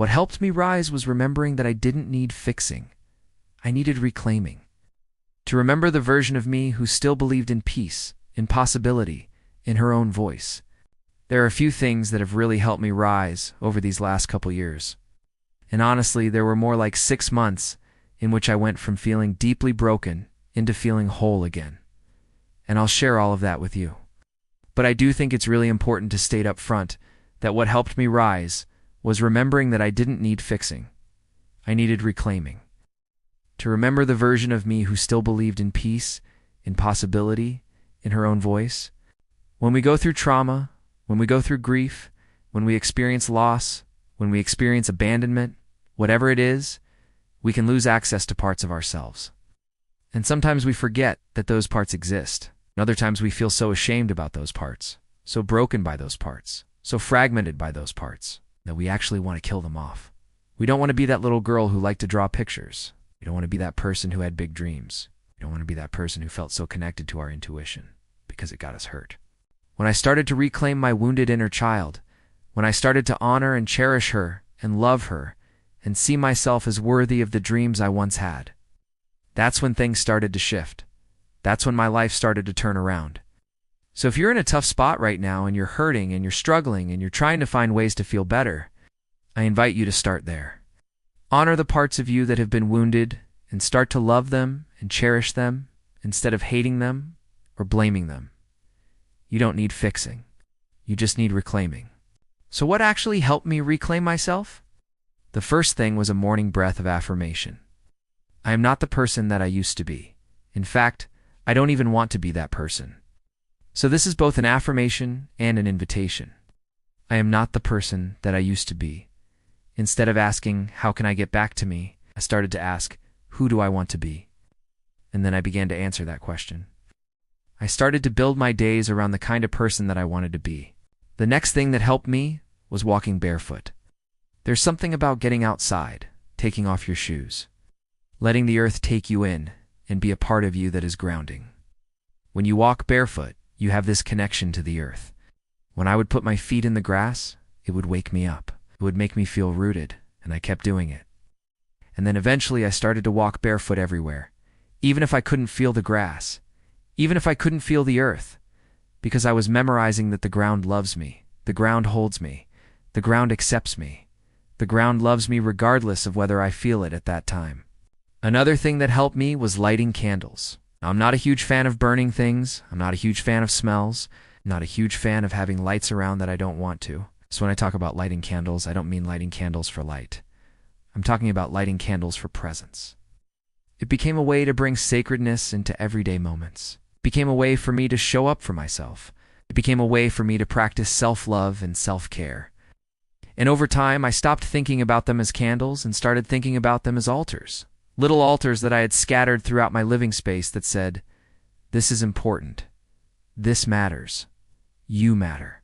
What helped me rise was remembering that I didn't need fixing. I needed reclaiming. To remember the version of me who still believed in peace, in possibility, in her own voice. There are a few things that have really helped me rise over these last couple years. And honestly, there were more like 6 months in which I went from feeling deeply broken into feeling whole again. And I'll share all of that with you. But I do think it's really important to state up front that what helped me rise was remembering that I didn't need fixing. I needed reclaiming. To remember the version of me who still believed in peace, in possibility, in her own voice. When we go through trauma, when we go through grief, when we experience loss, when we experience abandonment, whatever it is, we can lose access to parts of ourselves. And sometimes we forget that those parts exist. And other times we feel so ashamed about those parts, so broken by those parts, so fragmented by those parts, that we actually want to kill them off. We don't want to be that little girl who liked to draw pictures. We don't want to be that person who had big dreams. We don't want to be that person who felt so connected to our intuition because it got us hurt. When I started to reclaim my wounded inner child, when I started to honor and cherish her and love her and see myself as worthy of the dreams I once had, that's when things started to shift. That's when my life started to turn around. So if you're in a tough spot right now and you're hurting and you're struggling and you're trying to find ways to feel better, I invite you to start there. Honor the parts of you that have been wounded and start to love them and cherish them instead of hating them or blaming them. You don't need fixing. You just need reclaiming. So what actually helped me reclaim myself? The first thing was a morning breath of affirmation. I am not the person that I used to be. In fact, I don't even want to be that person. So this is both an affirmation and an invitation. I am not the person that I used to be. Instead of asking, how can I get back to me, I started to ask, who do I want to be? And then I began to answer that question. I started to build my days around the kind of person that I wanted to be. The next thing that helped me was walking barefoot. There's something about getting outside, taking off your shoes, letting the earth take you in and be a part of you that is grounding. When you walk barefoot, you have this connection to the earth. When I would put my feet in the grass, it would wake me up. It would make me feel rooted, and I kept doing it. And then eventually I started to walk barefoot everywhere, even if I couldn't feel the grass, even if I couldn't feel the earth, because I was memorizing that the ground loves me, the ground holds me, the ground accepts me, the ground loves me regardless of whether I feel it at that time. Another thing that helped me was lighting candles. Now, I'm not a huge fan of burning things. I'm not a huge fan of smells. I'm not a huge fan of having lights around that I don't want to. So when I talk about lighting candles, I don't mean lighting candles for light. I'm talking about lighting candles for presence. It became a way to bring sacredness into everyday moments. It became a way for me to show up for myself. It became a way for me to practice self-love and self-care. And over time, I stopped thinking about them as candles and started thinking about them as altars. Little altars that I had scattered throughout my living space that said, this is important. This matters. You matter.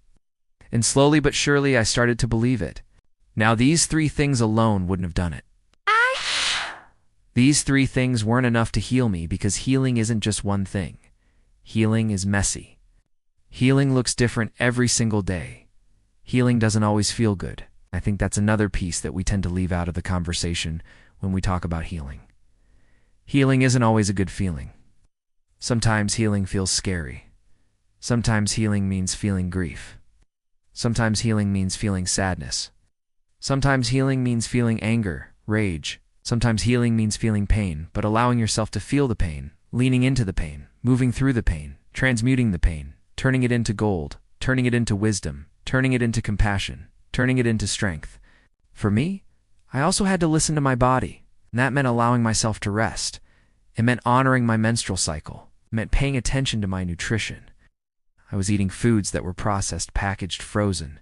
And slowly but surely I started to believe it. Now these 3 things alone wouldn't have done it. These 3 things weren't enough to heal me because healing isn't just one thing. Healing is messy. Healing looks different every single day. Healing doesn't always feel good. I think that's another piece that we tend to leave out of the conversation when we talk about healing. Healing isn't always a good feeling. Sometimes healing feels scary. Sometimes healing means feeling grief. Sometimes healing means feeling sadness. Sometimes healing means feeling anger, rage. Sometimes healing means feeling pain, but allowing yourself to feel the pain, leaning into the pain, moving through the pain, transmuting the pain, turning it into gold, turning it into wisdom, turning it into compassion, turning it into strength. For me, I also had to listen to my body, and that meant allowing myself to rest. It meant honoring my menstrual cycle. It meant paying attention to my nutrition. I was eating foods that were processed, packaged, frozen.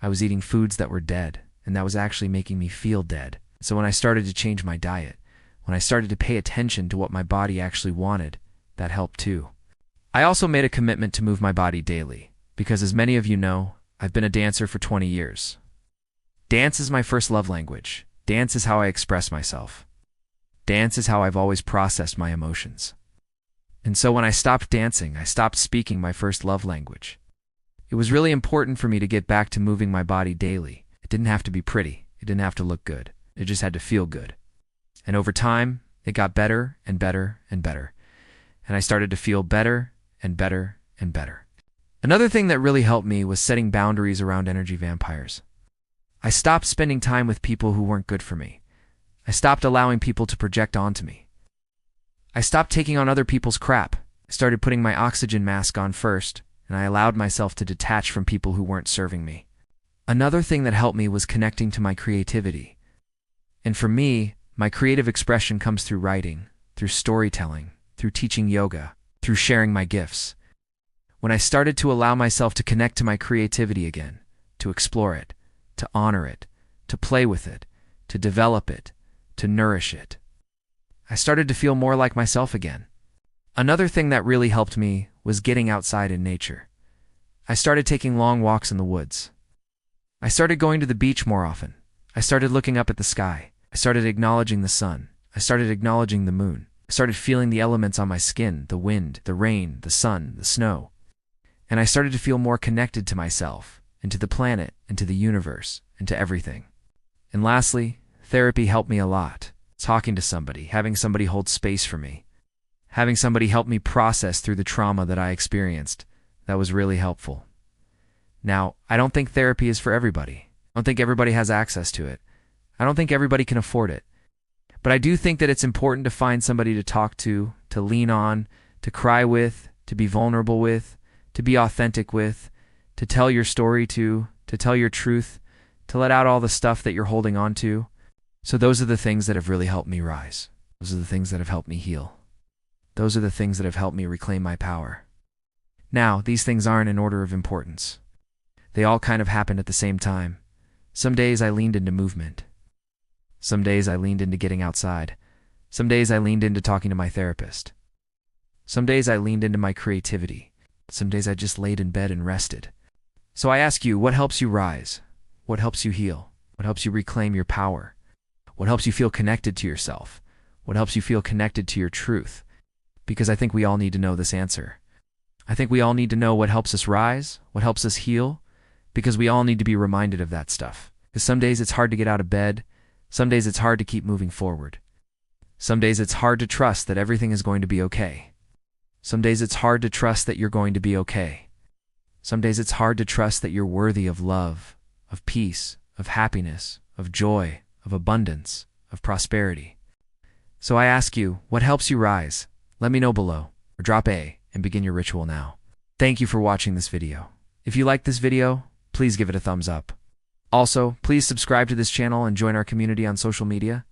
I was eating foods that were dead, and that was actually making me feel dead. So when I started to change my diet, when I started to pay attention to what my body actually wanted, that helped too. I also made a commitment to move my body daily, because as many of you know, I've been a dancer for 20 years. Dance is my first love language. Dance is how I express myself. Dance is how I've always processed my emotions. And so when I stopped dancing, I stopped speaking my first love language. It was really important for me to get back to moving my body daily. It didn't have to be pretty. It It didn't have to look good. It just had to feel good. And over time, it got better and better and better. And I started to feel better and better and better. Another thing that really helped me was setting boundaries around energy vampires. I stopped spending time with people who weren't good for me. I stopped allowing people to project onto me. I stopped taking on other people's crap. I started putting my oxygen mask on first, and I allowed myself to detach from people who weren't serving me. Another thing that helped me was connecting to my creativity. And for me, my creative expression comes through writing, through storytelling, through teaching yoga, through sharing my gifts. When I started to allow myself to connect to my creativity again, to explore it, to honor it, to play with it, to develop it, to nourish it, I started to feel more like myself again. Another thing that really helped me was getting outside in nature. I started taking long walks in the woods. I started going to the beach more often. I started looking up at the sky. I started acknowledging the sun. I started acknowledging the moon. I started feeling the elements on my skin, the wind, the rain, the sun, the snow. And I started to feel more connected to myself, and to the planet, and to the universe, and to everything. And lastly, therapy helped me a lot. Talking to somebody, having somebody hold space for me, having somebody help me process through the trauma that I experienced, that was really helpful. Now, I don't think therapy is for everybody. I don't think everybody has access to it. I don't think everybody can afford it. But I do think that it's important to find somebody to talk to lean on, to cry with, to be vulnerable with, to be authentic with, to tell your story to tell your truth, to let out all the stuff that you're holding on to. So those are the things that have really helped me rise. Those are the things that have helped me heal. Those are the things that have helped me reclaim my power. Now, these things aren't in order of importance. They all kind of happened at the same time. Some days I leaned into movement. Some days I leaned into getting outside. Some days I leaned into talking to my therapist. Some days I leaned into my creativity. Some days I just laid in bed and rested. So I ask you, what helps you rise? What helps you heal? What helps you reclaim your power? What helps you feel connected to yourself? What helps you feel connected to your truth? Because I think we all need to know this answer. I think we all need to know what helps us rise, what helps us heal, because we all need to be reminded of that stuff. Because some days it's hard to get out of bed. Some days it's hard to keep moving forward. Some days it's hard to trust that everything is going to be okay. Some days it's hard to trust that you're going to be okay. Some days it's hard to trust that you're worthy of love, of peace, of happiness, of joy, of abundance, of prosperity. So I ask you, what helps you rise? Let me know below, or drop A and begin your ritual now. Thank you for watching this video. If you liked this video, please give it a thumbs up. Also, please subscribe to this channel and join our community on social media.